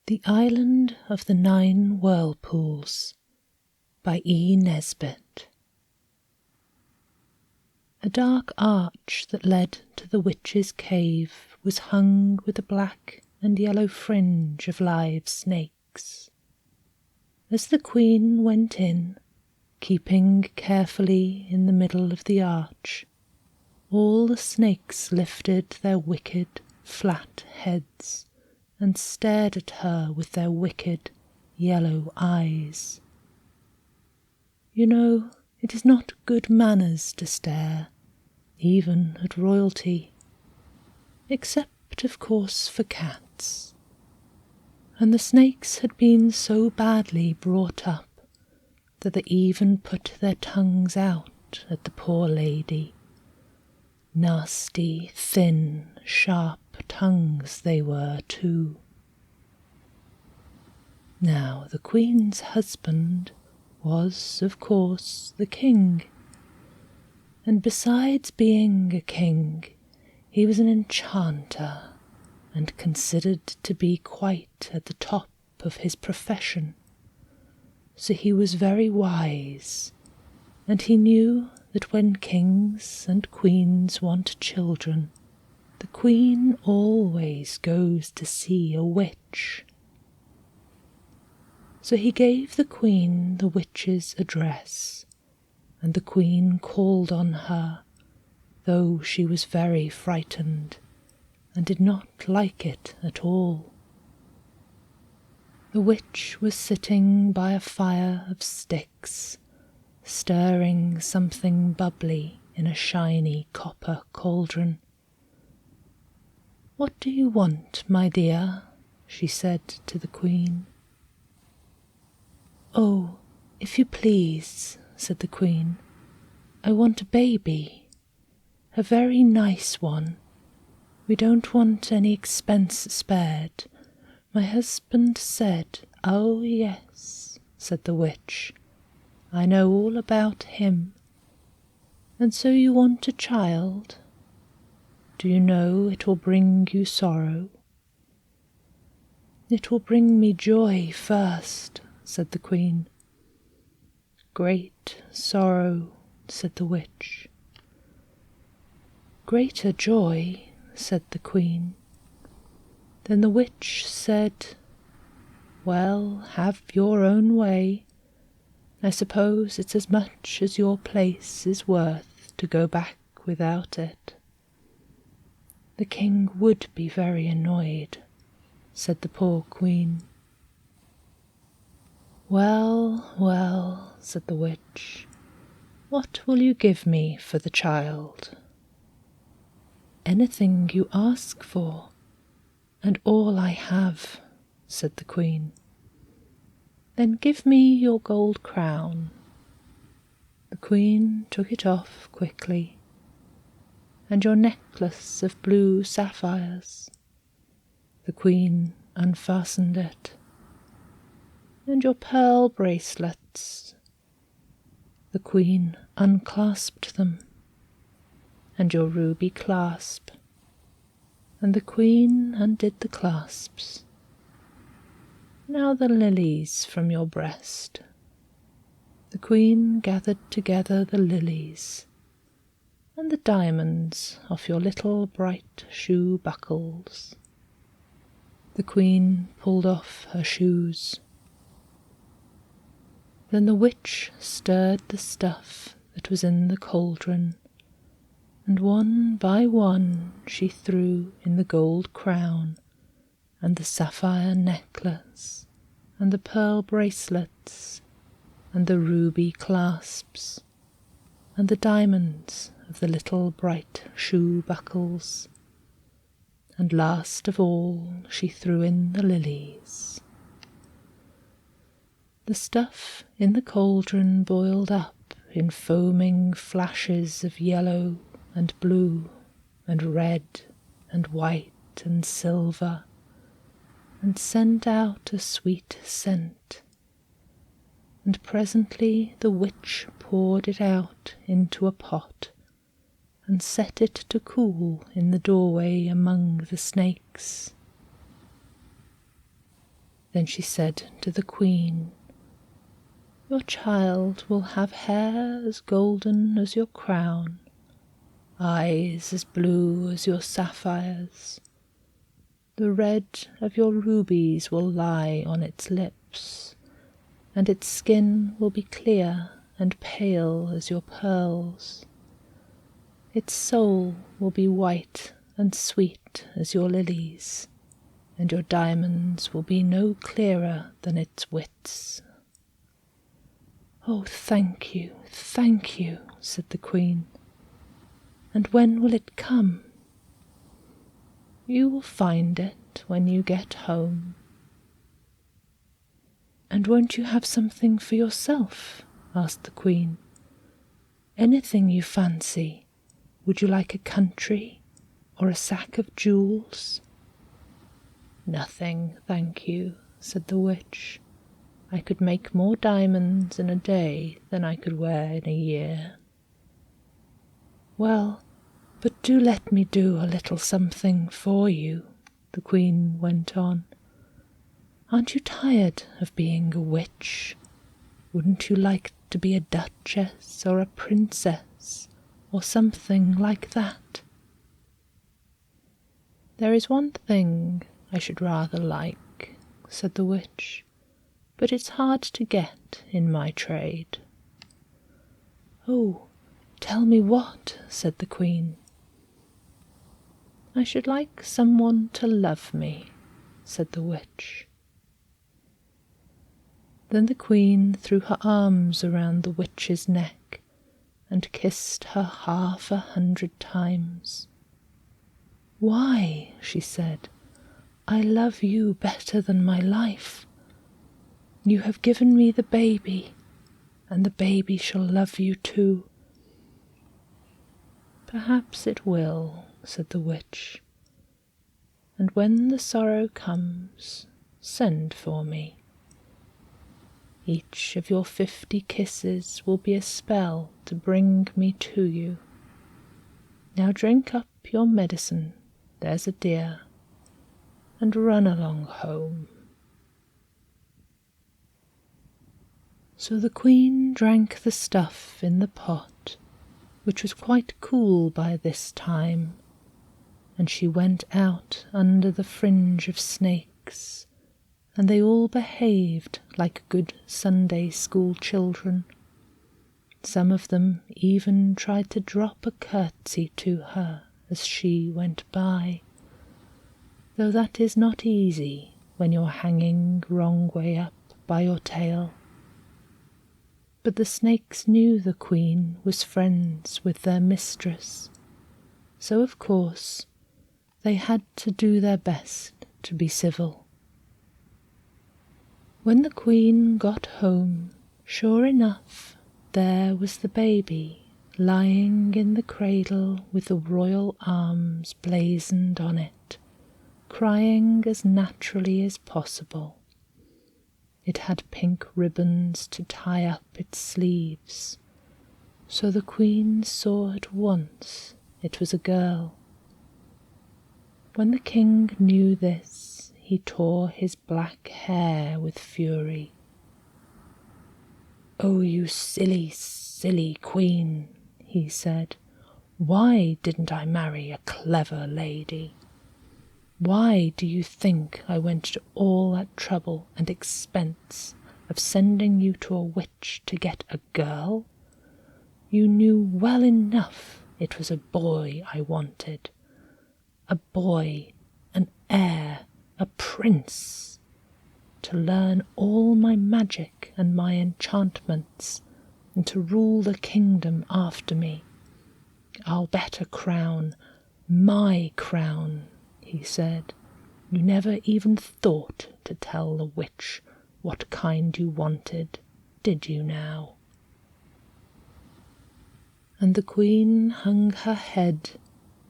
The Island of the Nine Whirlpools by E Nesbit. A dark arch that led to the witch's cave was hung with a black and yellow fringe of live snakes. As the queen went in, keeping carefully in the middle of the arch, all the snakes lifted their wicked, flat heads and stared at her with their wicked, yellow eyes. You know, it is not good manners to stare, even at royalty, except, of course, for cats. And the snakes had been so badly brought up that they even put their tongues out at the poor lady. Nasty, thin, sharp tongues they were, too. Now, the queen's husband was, of course, the king, and besides being a king, he was an enchanter, and considered to be quite at the top of his profession. So he was very wise, and he knew that when kings and queens want children, the queen always goes to see a witch. So he gave the queen the witch's address, and the queen called on her, though she was very frightened, and did not like it at all. The witch was sitting by a fire of sticks, stirring something bubbly in a shiny copper cauldron. "What do you want, my dear?" she said to the queen. "Oh, if you please," said the queen, "I want a baby, a very nice one. We don't want any expense spared. My husband said—" "Oh, yes," said the witch, "I know all about him. And so you want a child? Do you know it will bring you sorrow?" "It will bring me joy first," said the queen. "Great sorrow," said the witch. "Greater joy," said the queen. Then the witch said, "Well, have your own way. I suppose it's as much as your place is worth to go back without it." "The king would be very annoyed," said the poor queen. "Well, well," said the witch, "what will you give me for the child?" "Anything you ask for, and all I have," said the queen. "Then give me your gold crown." The queen took it off quickly. "And your necklace of blue sapphires." The queen unfastened it. "And your pearl bracelets." The queen unclasped them. "And your ruby clasp." And the queen undid the clasps. "Now the lilies from your breast." The queen gathered together the lilies. "And the diamonds off your little bright shoe buckles." The queen pulled off her shoes. Then the witch stirred the stuff that was in the cauldron, and one by one she threw in the gold crown, and the sapphire necklace, and the pearl bracelets, and the ruby clasps, and the diamonds of the little bright shoe buckles, and last of all she threw in the lilies. The stuff in the cauldron boiled up in foaming flashes of yellow and blue and red and white and silver, and sent out a sweet scent. And presently the witch poured it out into a pot, and set it to cool in the doorway among the snakes. Then she said to the Queen, "Your child will have hair as golden as your crown, eyes as blue as your sapphires. The red of your rubies will lie on its lips, and its skin will be clear and pale as your pearls. Its soul will be white and sweet as your lilies, and your diamonds will be no clearer than its wits." "Oh, thank you, said the Queen. "And when will it come?" "You will find it when you get home." "And won't you have something for yourself?" asked the Queen. "Anything you fancy. Would you like a country, or a sack of jewels?" "Nothing, thank you," said the witch. "I could make more diamonds in a day than I could wear in a year." "Well, but do let me do a little something for you," the Queen went on. "Aren't you tired of being a witch? Wouldn't you like to be a duchess or a princess or something like that?" "There is one thing I should rather like," said the witch, "but it's hard to get in my trade." "Oh, tell me what," said the Queen. "I should like someone to love me," said the witch. Then the Queen threw her arms around the witch's neck and kissed her 100 times. "Why," she said, "I love you better than my life. You have given me the baby, and the baby shall love you too." "Perhaps it will," said the witch. "And when the sorrow comes, send for me. Each of your 50 kisses will be a spell to bring me to you. Now drink up your medicine, there's a dear, and run along home." So the Queen drank the stuff in the pot, which was quite cool by this time, and she went out under the fringe of snakes, and they all behaved like good Sunday school children. Some of them even tried to drop a curtsy to her as she went by, though that is not easy when you're hanging wrong way up by your tail. But the snakes knew the Queen was friends with their mistress, so of course they had to do their best to be civil. When the Queen got home, sure enough, there was the baby lying in the cradle with the royal arms blazoned on it, crying as naturally as possible. It had pink ribbons to tie up its sleeves, so the Queen saw at once it was a girl. When the King knew this, he tore his black hair with fury. "Oh, you silly, silly Queen," he said. "Why didn't I marry a clever lady? Why do you think I went to all that trouble and expense of sending you to a witch to get a girl? You knew well enough it was a boy I wanted. A boy, an heir, a prince, to learn all my magic and my enchantments, and to rule the kingdom after me. I'll bet a crown, my crown," he said. "You never even thought to tell the witch what kind you wanted, did you now?" And the Queen hung her head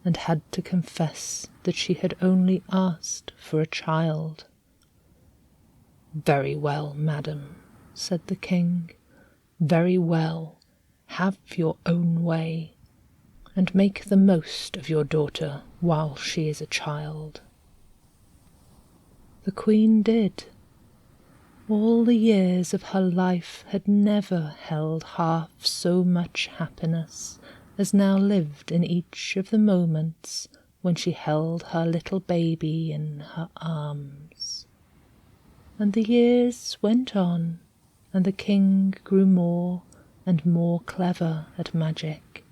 and had to confess that she had only asked for a child. "Very well, madam," said the King. "Very well. Have your own way, and make the most of your daughter while she is a child." The Queen did, All the years of her life had never held half so much happiness as now lived in each of the moments when she held her little baby in her arms. And the years went on, and the king grew more and more clever at magic,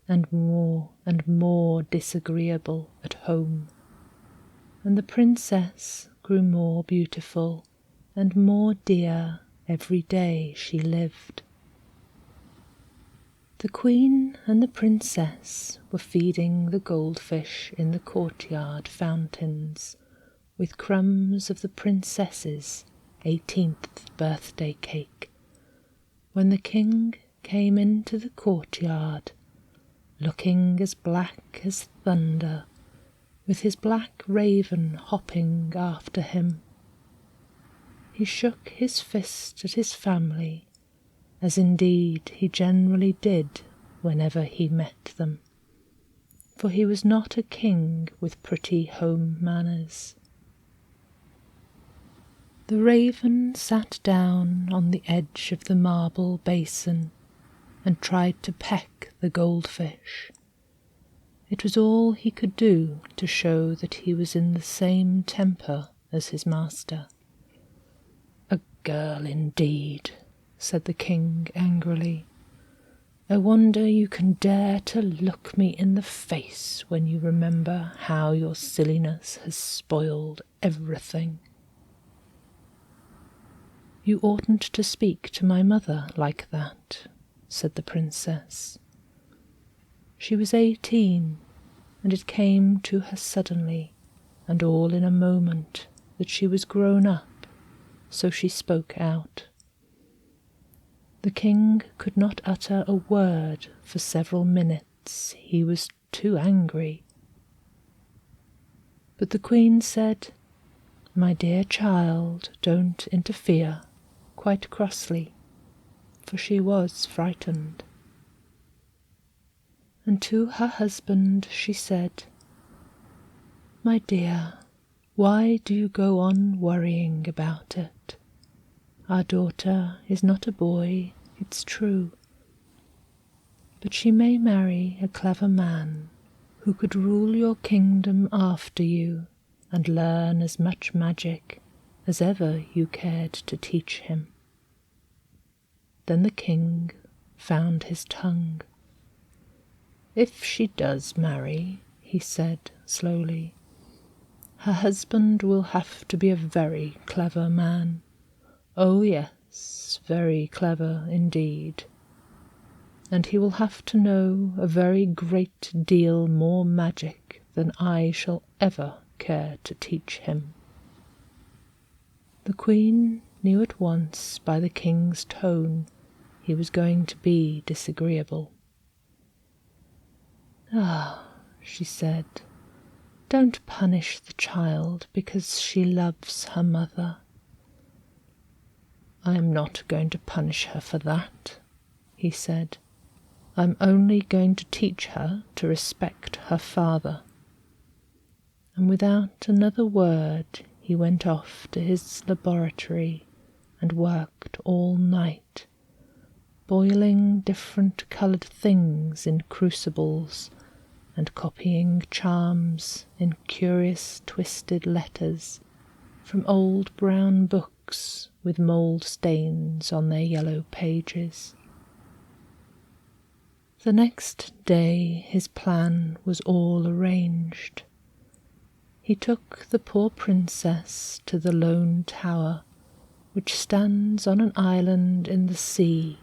and more disagreeable at home, and the princess grew more beautiful and more dear every day she lived. The queen and the princess were feeding the goldfish in the courtyard fountains with crumbs of the princess's 18th birthday cake, when the king came into the courtyard, looking as black as thunder, with his black raven hopping after him. He shook his fist at his family, as indeed he generally did whenever he met them, for he was not a king with pretty home manners. The raven sat down on the edge of the marble basin and tried to peck the goldfish. It was all he could do to show that he was in the same temper as his master. "A girl indeed," said the king angrily. "I wonder you can dare to look me in the face when you remember how your silliness has spoiled everything." "You oughtn't to speak to my mother like that," said the princess. She was 18, and it came to her suddenly, and all in a moment, that she was grown up, so she spoke out. The king could not utter a word for several minutes, he was too angry. But the queen said, "My dear child, don't interfere," quite crossly, for she was frightened. And to her husband she said, "My dear, why do you go on worrying about it? Our daughter is not a boy, it's true, but she may marry a clever man who could rule your kingdom after you and learn as much magic as ever you cared to teach him." Then the king found his tongue. "If she does marry," he said slowly, "her husband will have to be a very clever man. Oh yes, very clever indeed. And he will have to know a very great deal more magic than I shall ever care to teach him." The queen knew at once by the king's tone he was going to be disagreeable. "Ah," she said, "don't punish the child because she loves her mother." "I am not going to punish her for that," he said. "I'm only going to teach her to respect her father." And without another word he went off to his laboratory and worked all night, boiling different coloured things in crucibles and copying charms in curious twisted letters from old brown books with mould stains on their yellow pages. The next day his plan was all arranged. He took the poor princess to the lone tower, which stands on an island in the sea,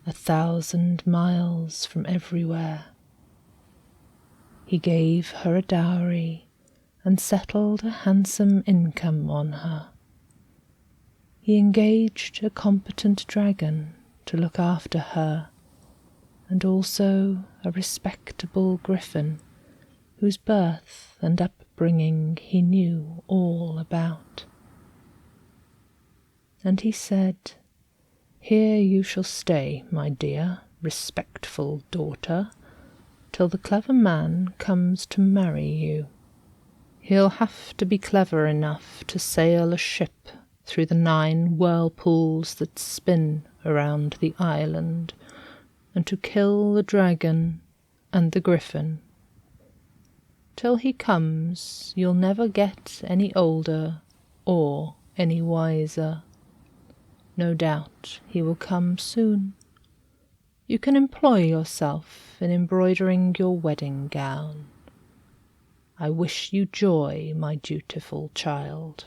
1,000 miles from everywhere. He gave her a dowry and settled a handsome income on her. He engaged a competent dragon to look after her, and also a respectable griffin, whose birth and upbringing he knew all about. And he said, "Here you shall stay, my dear, respectful daughter, till the clever man comes to marry you. He'll have to be clever enough to sail a ship through the 9 whirlpools that spin around the island, and to kill the dragon and the griffin. Till he comes, you'll never get any older or any wiser. No doubt he will come soon. You can employ yourself in embroidering your wedding gown. I wish you joy, my dutiful child."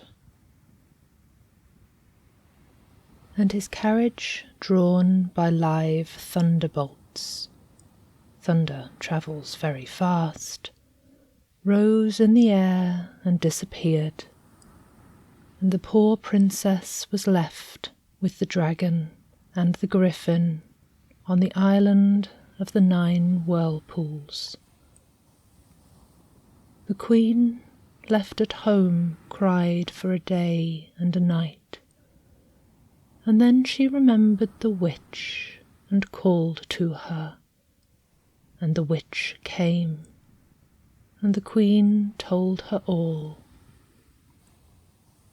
And his carriage, drawn by live thunderbolts — thunder travels very fast — rose in the air and disappeared, and the poor princess was left with the dragon and the griffin on the island of the 9 whirlpools. The queen, left at home, cried for a day and a night, and then she remembered the witch and called to her, and the witch came, and the queen told her all.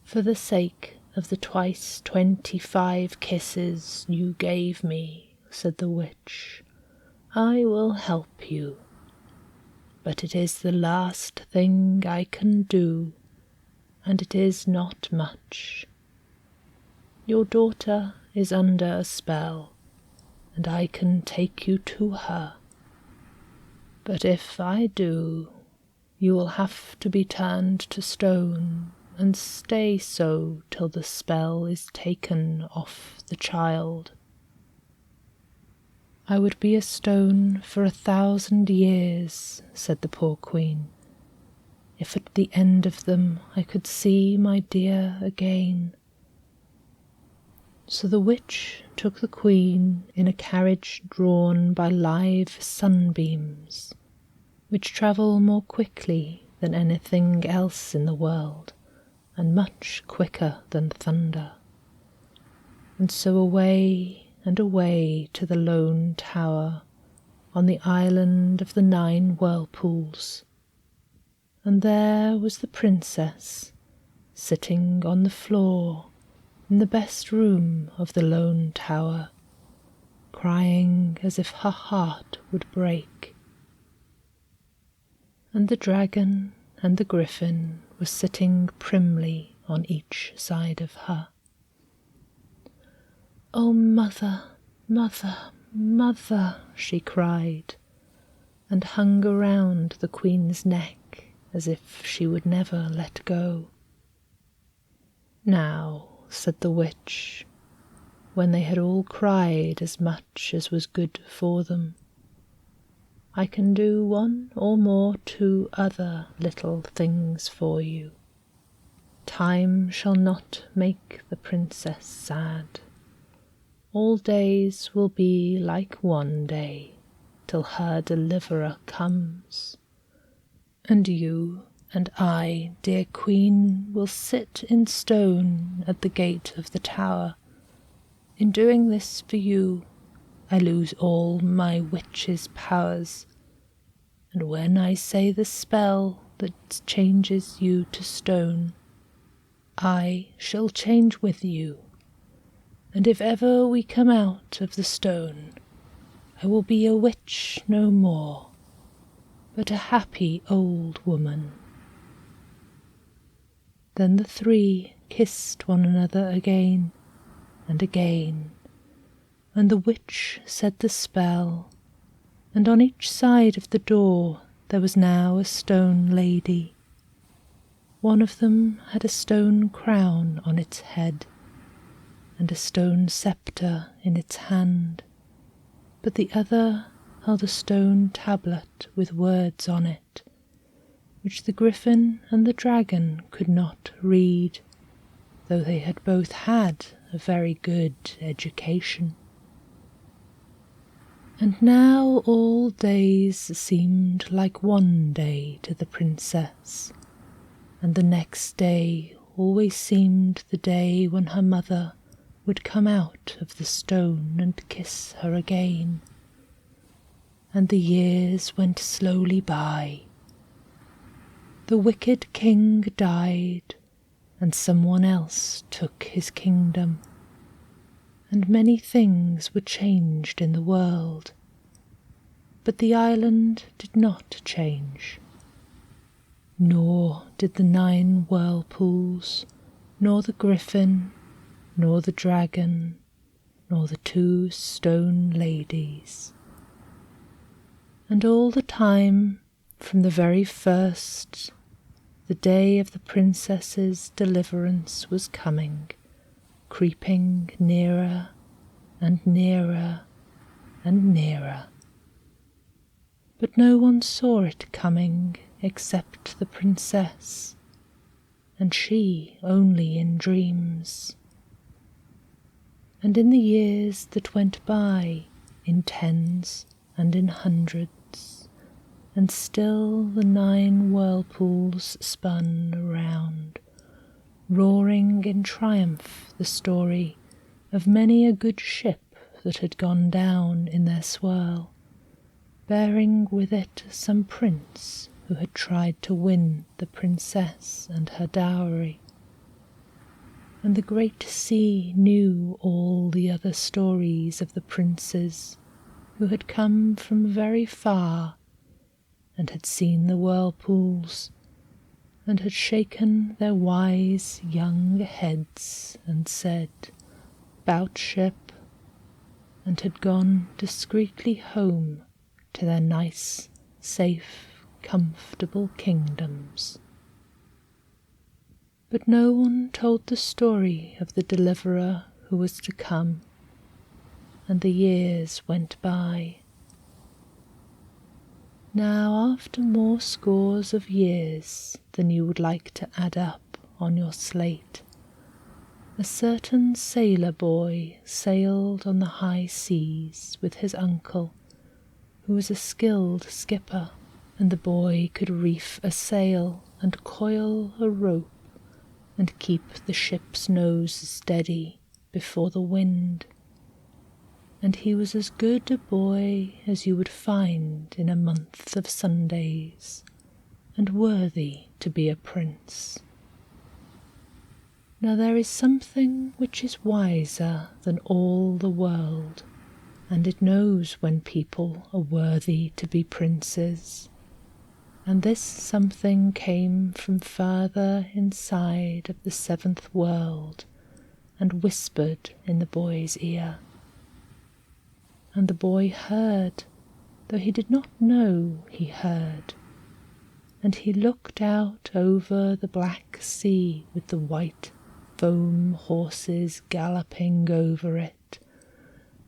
"For the sake of the 25 kisses you gave me," said the witch, "I will help you. But it is the last thing I can do, and it is not much. Your daughter is under a spell, and I can take you to her. But if I do, you will have to be turned to stone and stay so till the spell is taken off the child." "I would be a stone for 1,000 years," said the poor queen, "if at the end of them I could see my dear again." So the witch took the queen in a carriage drawn by live sunbeams, which travel more quickly than anything else in the world, and much quicker than thunder. And so away and away to the lone tower on the island of the 9 whirlpools. And there was the princess, sitting on the floor in the best room of the lone tower, crying as if her heart would break. And the dragon and the griffin were sitting primly on each side of her. "Oh, mother, mother, mother," she cried, and hung around the queen's neck as if she would never let go. "Now," said the witch, when they had all cried as much as was good for them, "I can do 1 or more 2 other little things for you. Time shall not make the princess sad. All days will be like one day till her deliverer comes. And you and I, dear queen, will sit in stone at the gate of the tower. In doing this for you, I lose all my witch's powers, and when I say the spell that changes you to stone, I shall change with you. And if ever we come out of the stone, I will be a witch no more, but a happy old woman." Then the 3 kissed one another again and again, and the witch said the spell, and on each side of the door there was now a stone lady. One of them had a stone crown on its head, and a stone sceptre in its hand, but the other held a stone tablet with words on it, which the griffin and the dragon could not read, though they had both had a very good education. And now all days seemed like one day to the princess, and the next day always seemed the day when her mother would come out of the stone and kiss her again. And the years went slowly by. The wicked king died, and someone else took his kingdom, and many things were changed in the world. But the island did not change, nor did the 9 whirlpools, nor the griffin, nor the dragon, nor the 2 stone ladies. And all the time, from the very first, the day of the princess's deliverance was coming, creeping nearer and nearer and nearer. But no one saw it coming except the princess, and she only in dreams. And in the years that went by, in 10s and in 100s, and still the 9 whirlpools spun around, roaring in triumph the story of many a good ship that had gone down in their swirl, bearing with it some prince who had tried to win the princess and her dowry. And the great sea knew all the other stories of the princes who had come from very far and had seen the whirlpools and had shaken their wise young heads and said, "'Bout ship," and had gone discreetly home to their nice, safe, comfortable kingdoms. But no one told the story of the deliverer who was to come, and the years went by. Now, after more scores of years than you would like to add up on your slate, a certain sailor boy sailed on the high seas with his uncle, who was a skilled skipper, and the boy could reef a sail and coil a rope and keep the ship's nose steady before the wind. And he was as good a boy as you would find in a month of Sundays, and worthy to be a prince. Now there is something which is wiser than all the world, and it knows when people are worthy to be princes. And this something came from further inside of the 7th world, and whispered in the boy's ear. And the boy heard, though he did not know he heard. And he looked out over the black sea with the white foam horses galloping over it,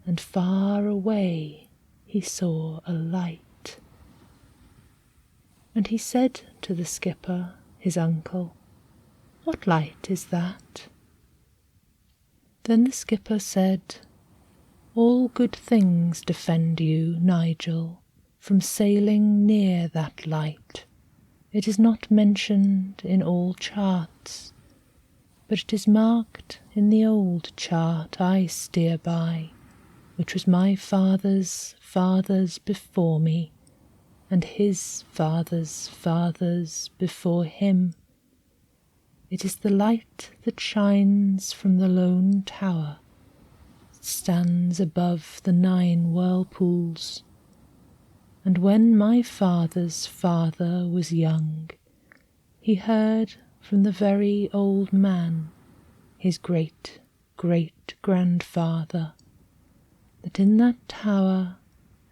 and far away he saw a light. And he said to the skipper, his uncle, "What light is that?" Then the skipper said, "All good things defend you, Nigel, from sailing near that light. It is not mentioned in all charts, but it is marked in the old chart I steer by, which was my father's fathers before me, and his father's fathers before him. It is the light that shines from the lone tower that stands above the 9 whirlpools. And when my father's father was young, he heard from the very old man, his great-great-grandfather, that in that tower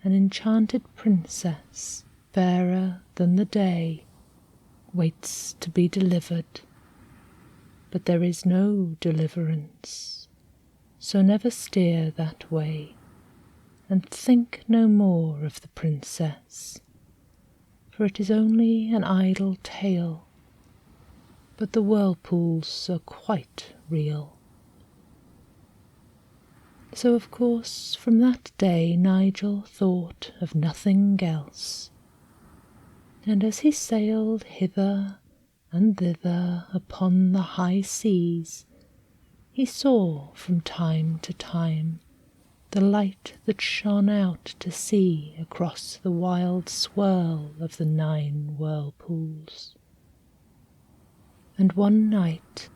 an enchanted princess, fairer than the day, waits to be delivered. But there is no deliverance, so never steer that way, and think no more of the princess, for it is only an idle tale, but the whirlpools are quite real. So of course from that day Nigel thought of nothing else, and as he sailed hither and thither upon the high seas, he saw from time to time the light that shone out to sea across the wild swirl of the 9 whirlpools. And one night,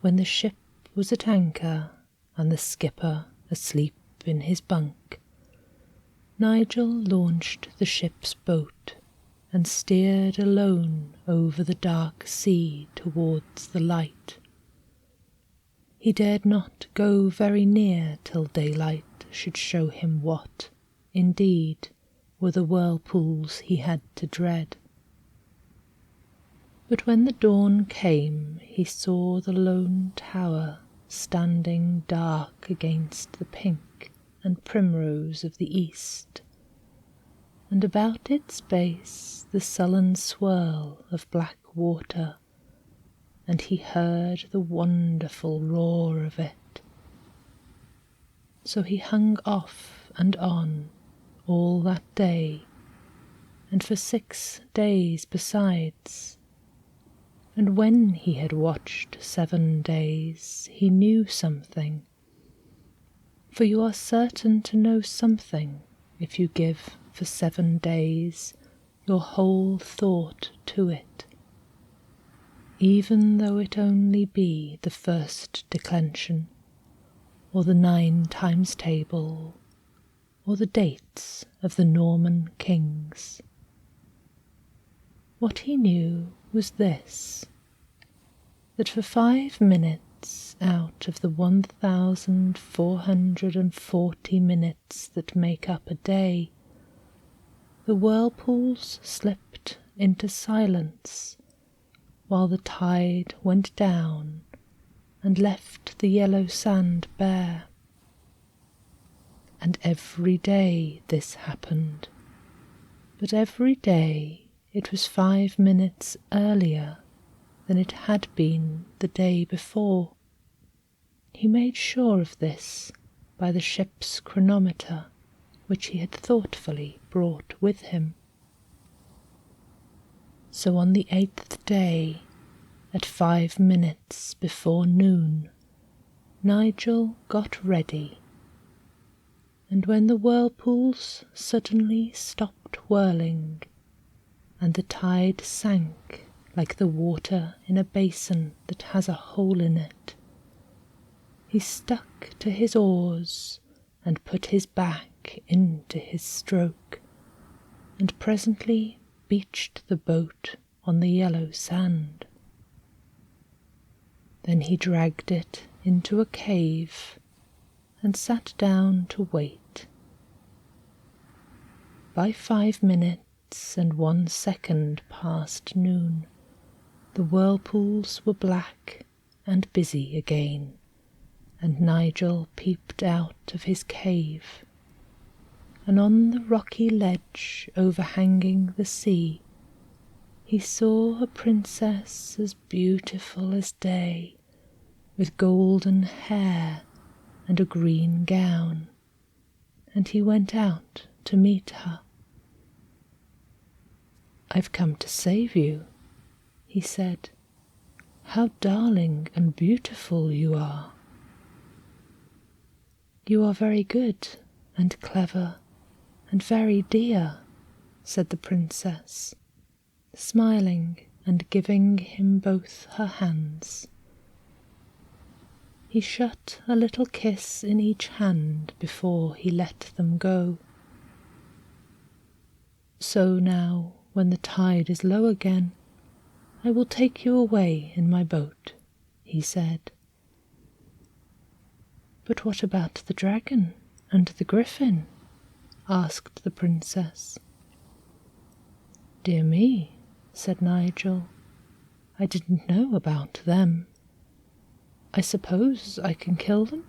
when the ship was at anchor and the skipper asleep in his bunk, Nigel launched the ship's boat and steered alone over the dark sea towards the light. He dared not go very near till daylight should show him what, indeed, were the whirlpools he had to dread. But when the dawn came, he saw the lone tower standing dark against the pink and primrose of the east, and about its base the sullen swirl of black water, and he heard the wonderful roar of it. So he hung off and on all that day, and for 6 days besides, and when he had watched 7 days, he knew something, for you are certain to know something if you give for 7 days your whole thought to it, even though it only be the first declension, or the 9 times table, or the dates of the Norman kings. What he knew was this, that for 5 minutes out of the 1,440 minutes that make up a day, the whirlpools slipped into silence while the tide went down and left the yellow sand bare. And every day this happened, but every day it was 5 minutes earlier than it had been the day before. He made sure of this by the ship's chronometer, which he had thoughtfully brought with him. So on the 8th day, at 5 minutes before noon, Nigel got ready, and when the whirlpools suddenly stopped whirling, and the tide sank like the water in a basin that has a hole in it, he stuck to his oars and put his back into his stroke, and presently beached the boat on the yellow sand. Then he dragged it into a cave and sat down to wait. By 5 minutes and 1 second past noon, the whirlpools were black and busy again, and Nigel peeped out of his cave, and on the rocky ledge overhanging the sea he saw a princess as beautiful as day, with golden hair and a green gown, and he went out to meet her. "I've come to save you," he said. "How darling and beautiful you are." "You are very good and clever and very dear," said the princess, smiling and giving him both her hands. He shut a little kiss in each hand before he let them go. "So now, when the tide is low again, I will take you away in my boat," he said. "But what about the dragon and the griffin?" asked the princess. "Dear me," said Nigel, "I didn't know about them. I suppose I can kill them?"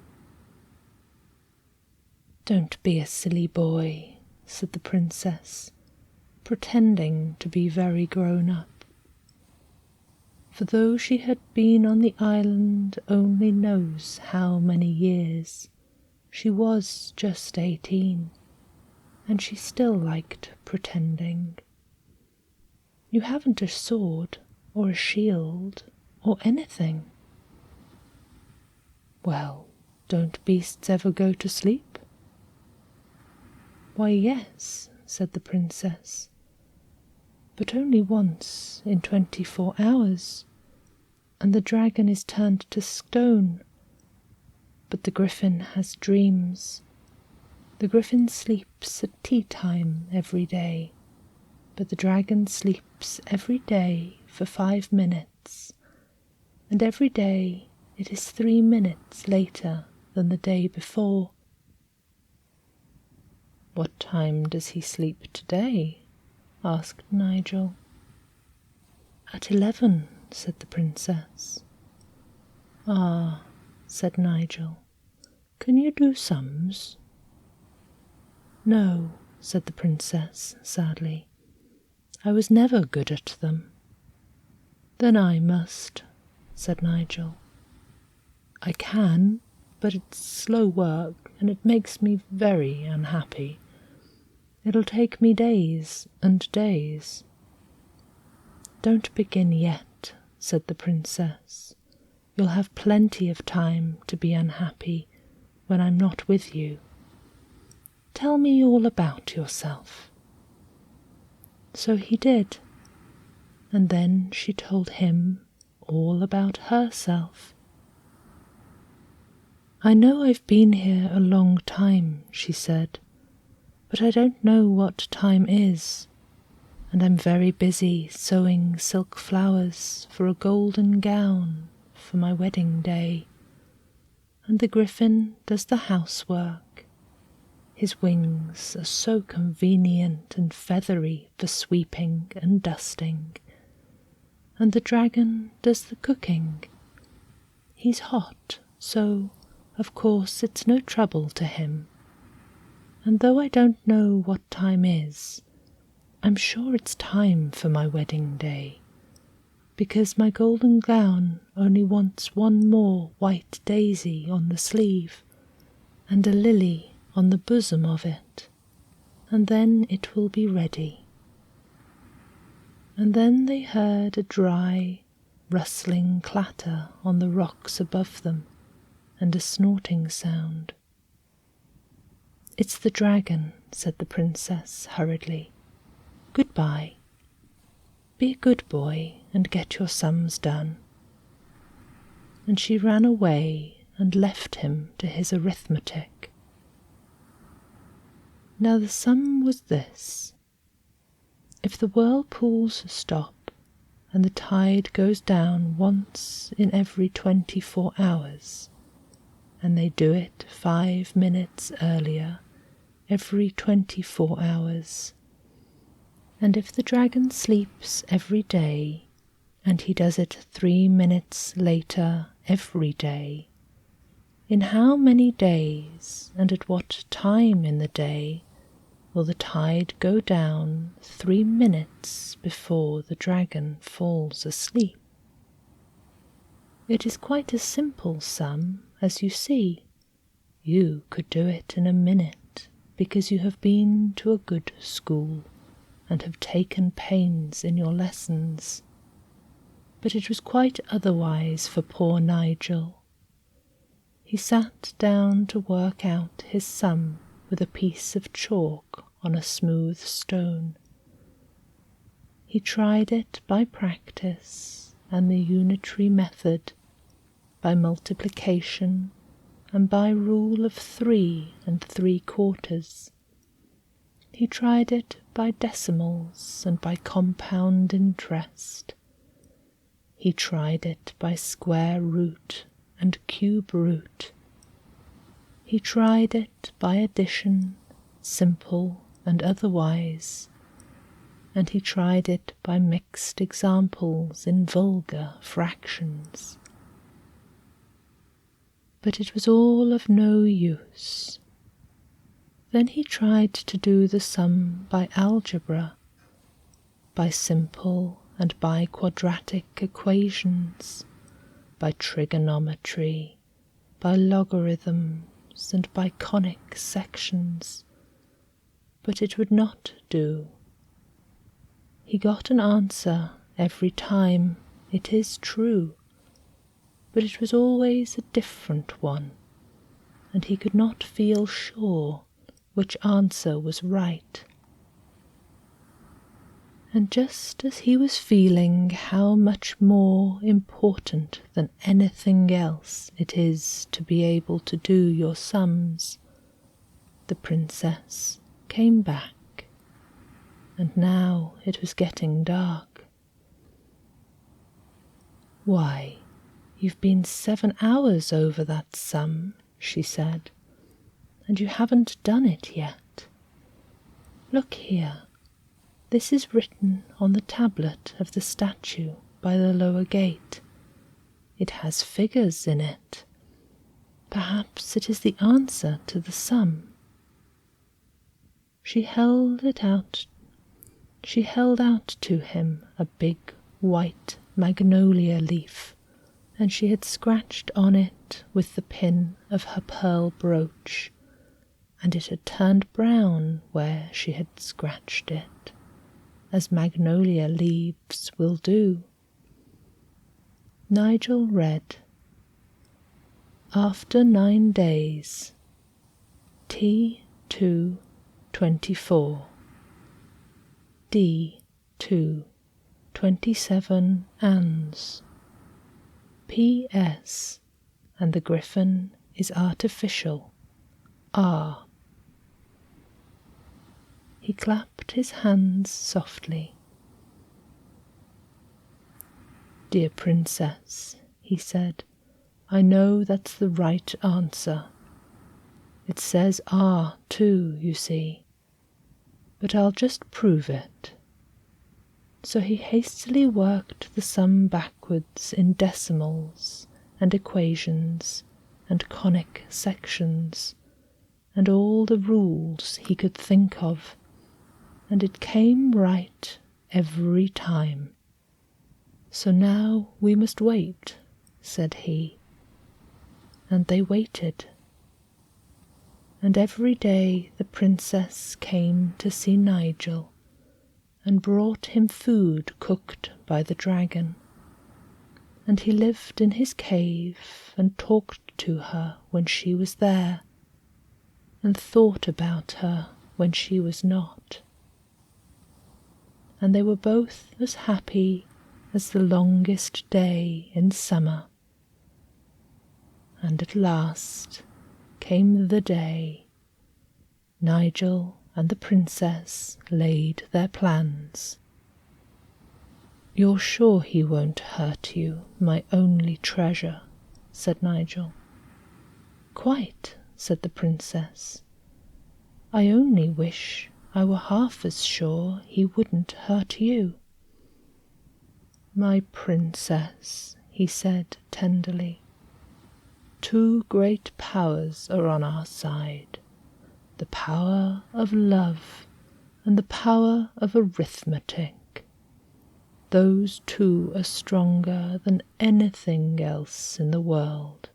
"Don't be a silly boy," said the princess, pretending to be very grown up. For though she had been on the island only knows how many years, she was just 18, and she still liked pretending. "You haven't a sword or a shield or anything." "Well, don't beasts ever go to sleep?" "Why, yes," said the princess, "but only once in 24 hours. and the dragon is turned to stone. But the griffin has dreams. The griffin sleeps at tea time every day, but the dragon sleeps every day for 5 minutes, and every day it is 3 minutes later than the day before. "What time does he sleep today?" asked Nigel. "At 11, said the princess. "Ah," said Nigel, "can you do sums?" "No," said the princess sadly. "I was never good at them." "Then I must," said Nigel. "I can, but it's slow work and it makes me very unhappy. It'll take me days and days." "Don't begin yet," said the princess. "You'll have plenty of time to be unhappy when I'm not with you. Tell me all about yourself." So he did, and then she told him all about herself. "I know I've been here a long time," she said, "but I don't know what time is, and I'm very busy sewing silk flowers for a golden gown for my wedding day, and the griffin does the housework. His wings are so convenient and feathery for sweeping and dusting, and the dragon does the cooking. He's hot, so of course it's no trouble to him. And though I don't know what time is, I'm sure it's time for my wedding day, because my golden gown only wants one more white daisy on the sleeve, and a lily on the bosom of it, and then it will be ready." And then they heard a dry, rustling clatter on the rocks above them, and a snorting sound. "It's the dragon," said the princess hurriedly. "Goodbye. Be a good boy and get your sums done." And she ran away and left him to his arithmetic. Now the sum was this: if the whirlpools stop and the tide goes down once in every 24 hours, and they do it 5 minutes earlier every 24 hours, and if the dragon sleeps every day and he does it 3 minutes later every day, in how many days and at what time in the day will the tide go down 3 minutes before the dragon falls asleep? It is quite a simple sum, as you see. You could do it in a minute, because you have been to a good school and have taken pains in your lessons. But it was quite otherwise for poor Nigel. He sat down to work out his sum with a piece of chalk on a smooth stone. He tried it by practice and the unitary method, by multiplication and by rule of 3 3/4. He tried it by decimals and by compound interest. He tried it by square root and cube root. He tried it by addition, simple and otherwise, and he tried it by mixed examples in vulgar fractions. But it was all of no use. Then he tried to do the sum by algebra, by simple and by quadratic equations, by trigonometry, by logarithms, and by conic sections, but it would not do. He got an answer every time, it is true, but it was always a different one, and he could not feel sure which answer was right. And just as he was feeling how much more important than anything else it is to be able to do your sums, the princess came back, and now it was getting dark. "Why, you've been 7 hours over that sum," she said, "and you haven't done it yet. Look here. This is written on the tablet of the statue by the lower gate. It has figures in it. Perhaps it is the answer to the sum." She held out to him a big white magnolia leaf, and she had scratched on it with the pin of her pearl brooch, and it had turned brown where she had scratched it, as magnolia leaves will do. Nigel read, "After 9 days, T2 24, D2 27 ands, P.S. and the griffin is artificial, R." He clapped his hands softly. "Dear princess," he said, "I know that's the right answer. It says R too, you see. But I'll just prove it." So he hastily worked the sum backwards in decimals and equations and conic sections and all the rules he could think of, and it came right every time. "So now we must wait," said he. And they waited. And every day the princess came to see Nigel, and brought him food cooked by the dragon. And he lived in his cave and talked to her when she was there, and thought about her when she was not. And they were both as happy as the longest day in summer. And at last came the day. Nigel and the princess laid their plans. "You're sure he won't hurt you, my only treasure?" said Nigel. "Quite," said the princess. "I only wish I were half as sure he wouldn't hurt you." "My princess," he said tenderly, "two great powers are on our side, the power of love and the power of arithmetic. Those two are stronger than anything else in the world."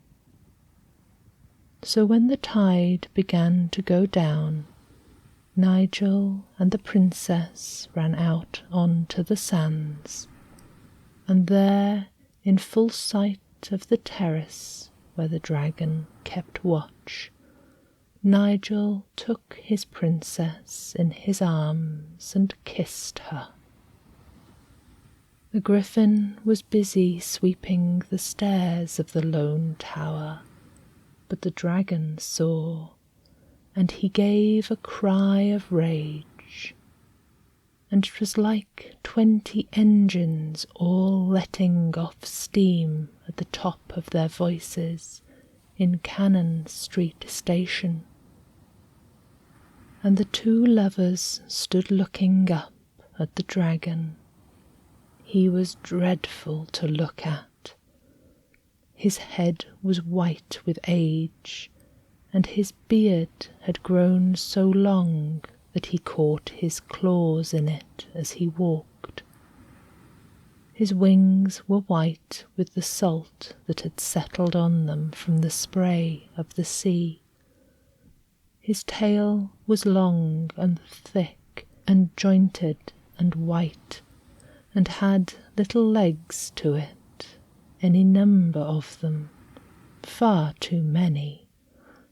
So when the tide began to go down, Nigel and the princess ran out onto the sands, and there, in full sight of the terrace where the dragon kept watch, Nigel took his princess in his arms and kissed her. The griffin was busy sweeping the stairs of the lone tower, but the dragon saw, and he gave a cry of rage, and it was like 20 engines all letting off steam at the top of their voices in Cannon Street Station. And the two lovers stood looking up at the dragon. He was dreadful to look at. His head was white with age, and his beard had grown so long that he caught his claws in it as he walked. His wings were white with the salt that had settled on them from the spray of the sea. His tail was long and thick and jointed and white, and had little legs to it, any number of them, far too many,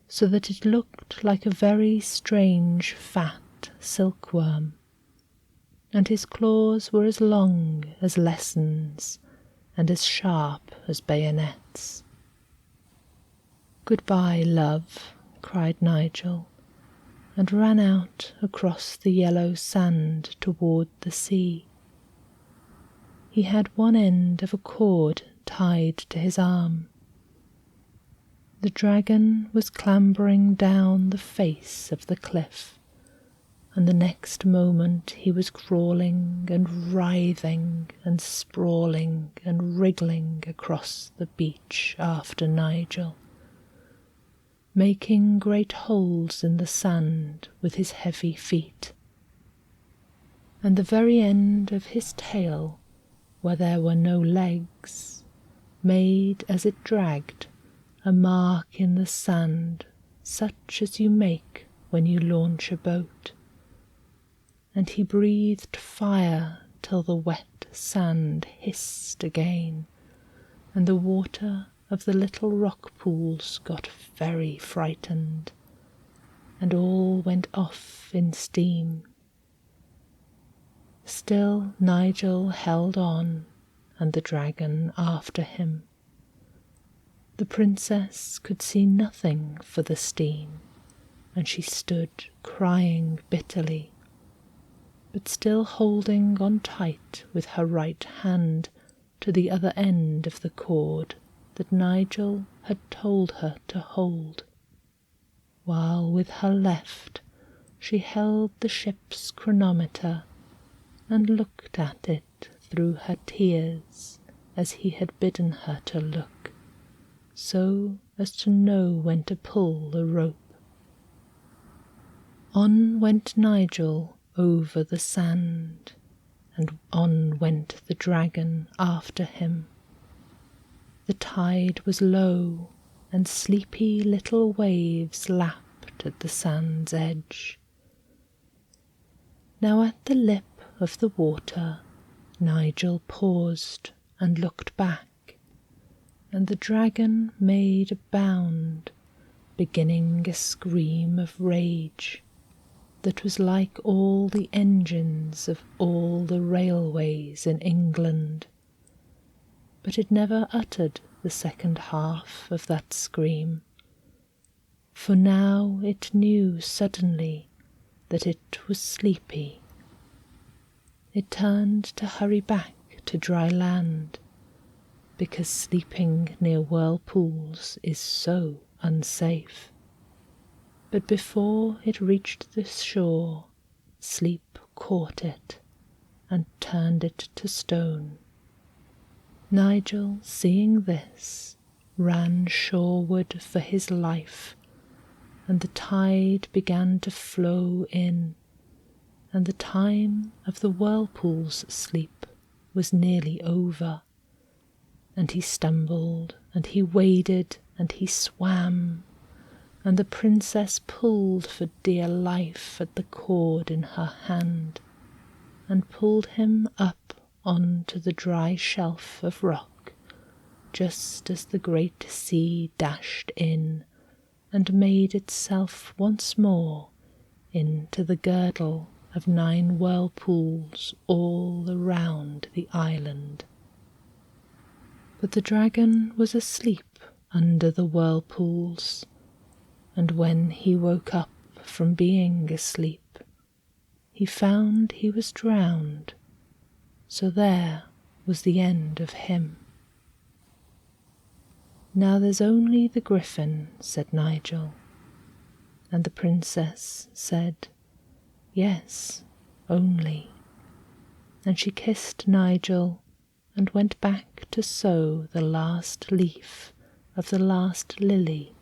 so that it looked like a very strange fat silkworm. and his claws were as long as lessons and as sharp as bayonets. "Goodbye, love," cried Nigel, and ran out across the yellow sand toward the sea. He had one end of a cord tied to his arm. The dragon was clambering down the face of the cliff, and the next moment he was crawling and writhing and sprawling and wriggling across the beach after Nigel, making great holes in the sand with his heavy feet. And the very end of his tail, where there were no legs, made, as it dragged, a mark in the sand such as you make when you launch a boat. And he breathed fire till the wet sand hissed again, and the water of the little rock pools got very frightened, and all went off in steam. Still Nigel held on, and the dragon after him. The princess could see nothing for the steam, and she stood crying bitterly, but still holding on tight with her right hand to the other end of the cord that Nigel had told her to hold, while with her left she held the ship's chronometer and looked at it through her tears as he had bidden her to look, so as to know when to pull the rope. On went Nigel over the sand, and on went the dragon after him. The tide was low, and sleepy little waves lapped at the sand's edge. Now at the lip of the water Nigel paused and looked back, and the dragon made a bound, beginning a scream of rage that was like all the engines of all the railways in England. But it never uttered the second half of that scream, for now it knew suddenly that it was sleepy. It turned to hurry back to dry land, because sleeping near whirlpools is so unsafe. But before it reached the shore, sleep caught it and turned it to stone. Nigel, seeing this, ran shoreward for his life, and the tide began to flow in, and the time of the whirlpool's sleep was nearly over, and he stumbled, and he waded, and he swam, and the princess pulled for dear life at the cord in her hand, and pulled him up on to the dry shelf of rock, just as the great sea dashed in and made itself once more into the girdle of 9 whirlpools all around the island. But the dragon was asleep under the whirlpools, and when he woke up from being asleep, he found he was drowned, so there was the end of him. "Now there's only the griffin," said Nigel, and the princess said, "Yes, only," and she kissed Nigel and went back to sew the last leaf of the last lily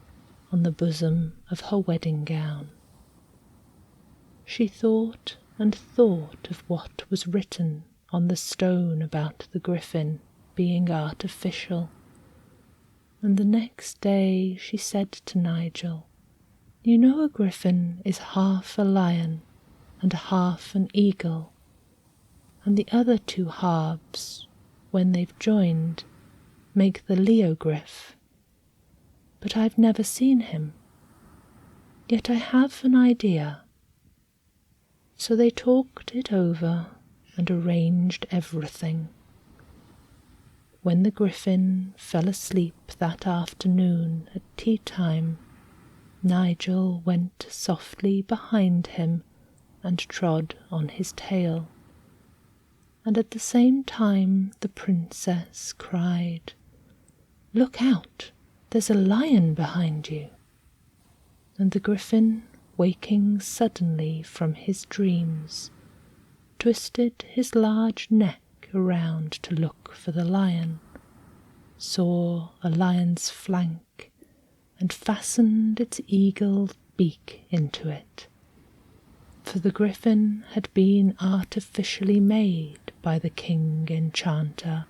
on the bosom of her wedding gown. She thought and thought of what was written on the stone about the griffin being artificial, and the next day she said to Nigel, "You know a griffin is half a lion and half an eagle, and the other 2 halves, when they've joined, make the Leogriff. But I've never seen him, yet I have an idea." So they talked it over and arranged everything. When the griffin fell asleep that afternoon at tea time, Nigel went softly behind him and trod on his tail, and at the same time the princess cried, "Look out! There's a lion behind you!" And the griffin, waking suddenly from his dreams, twisted his large neck around to look for the lion, saw a lion's flank, and fastened its eagle beak into it. For the griffin had been artificially made by the king enchanter,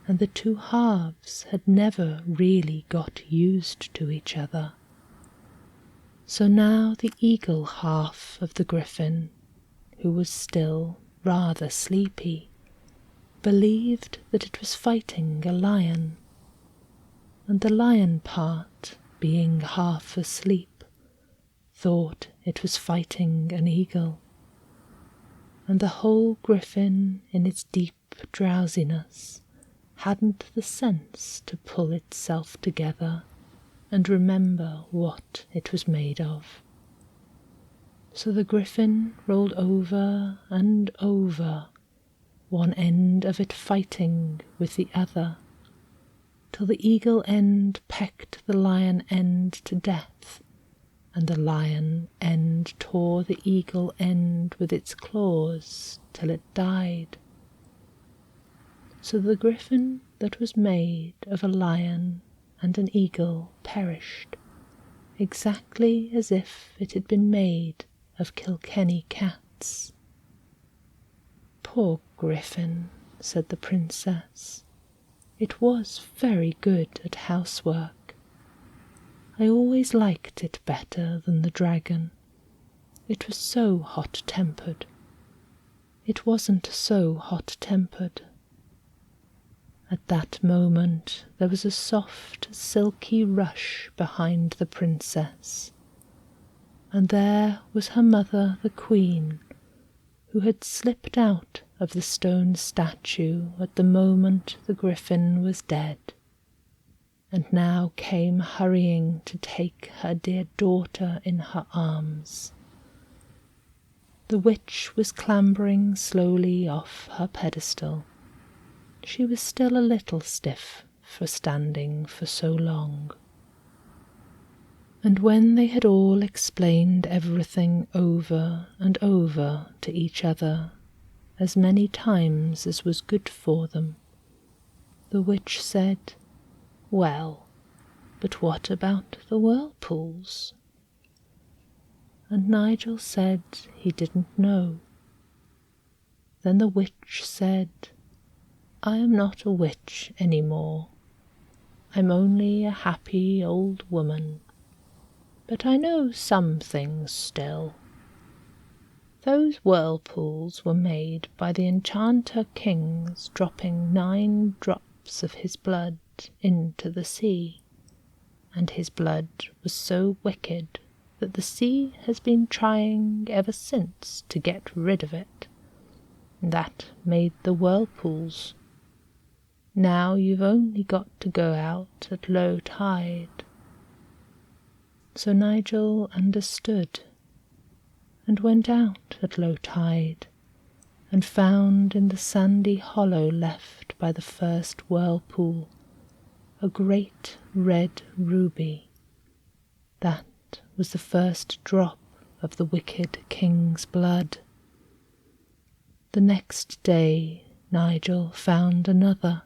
and the two halves had never really got used to each other. So now the eagle half of the griffin, who was still rather sleepy, believed that it was fighting a lion, and the lion part, being half asleep, thought it was fighting an eagle, and the whole griffin in its deep drowsiness hadn't the sense to pull itself together and remember what it was made of. So the griffin rolled over and over, one end of it fighting with the other, till the eagle end pecked the lion end to death, and the lion end tore the eagle end with its claws till it died. So the griffin that was made of a lion and an eagle perished, exactly as if it had been made of Kilkenny cats. "Poor griffin," said the princess. "It was very good at housework. I always liked it better than the dragon. It was so hot-tempered. It wasn't so hot-tempered." At that moment there was a soft, silky rush behind the princess, and there was her mother, the queen, who had slipped out of the stone statue at the moment the griffin was dead, and now came hurrying to take her dear daughter in her arms. The witch was clambering slowly off her pedestal. She was still a little stiff for standing for so long. And when they had all explained everything over and over to each other, as many times as was good for them, the witch said, "Well, but what about the whirlpools?" And Nigel said he didn't know. Then the witch said, "I am not a witch any more. I'm only a happy old woman, but I know some things still. Those whirlpools were made by the enchanter king's dropping 9 drops of his blood into the sea, and his blood was so wicked that the sea has been trying ever since to get rid of it. That made the whirlpools. Now you've only got to go out at low tide." So Nigel understood, and went out at low tide, and found in the sandy hollow left by the first whirlpool a great red ruby. That was the first drop of the wicked king's blood. The next day Nigel found another,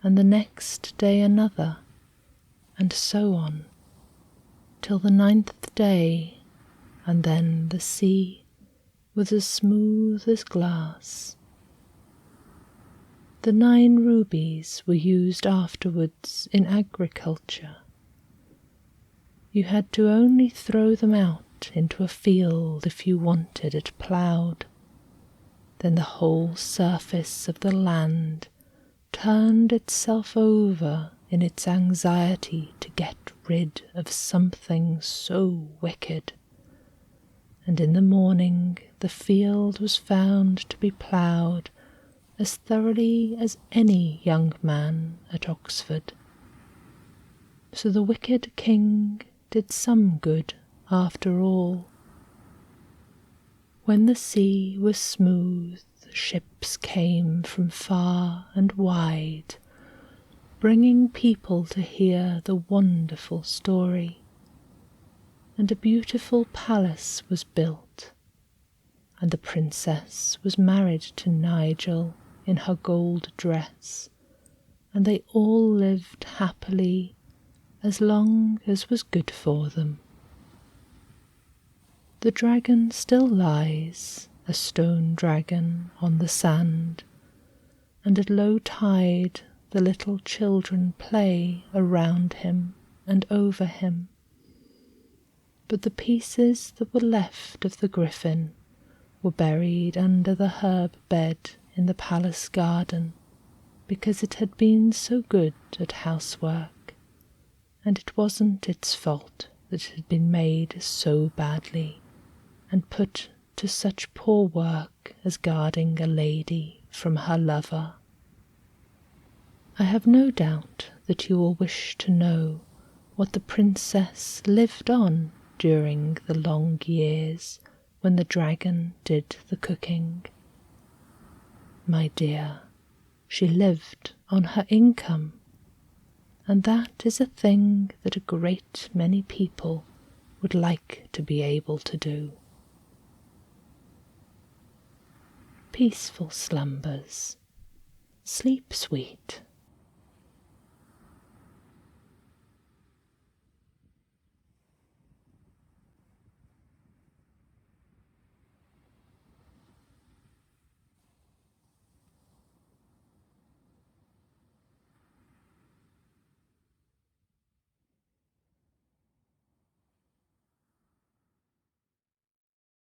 and the next day another, and so on, till the 9th day, and then the sea was as smooth as glass. The 9 rubies were used afterwards in agriculture. You had to only throw them out into a field if you wanted it ploughed. Then the whole surface of the land turned itself over in its anxiety to get rid of something so wicked, and in the morning the field was found to be ploughed as thoroughly as any young man at Oxford. So the wicked king did some good after all. When the sea was smooth, ships came from far and wide, bringing people to hear the wonderful story. And a beautiful palace was built, and the princess was married to Nigel in her gold dress, and they all lived happily as long as was good for them. The dragon still lies, a stone dragon, on the sand, and at low tide the little children play around him and over him. But the pieces that were left of the griffin were buried under the herb bed in the palace garden, because it had been so good at housework, and it wasn't its fault that it had been made so badly and put to such poor work as guarding a lady from her lover. I have no doubt that you will wish to know what the princess lived on during the long years when the dragon did the cooking. My dear, she lived on her income, and that is a thing that a great many people would like to be able to do. Peaceful slumbers. Sleep sweet.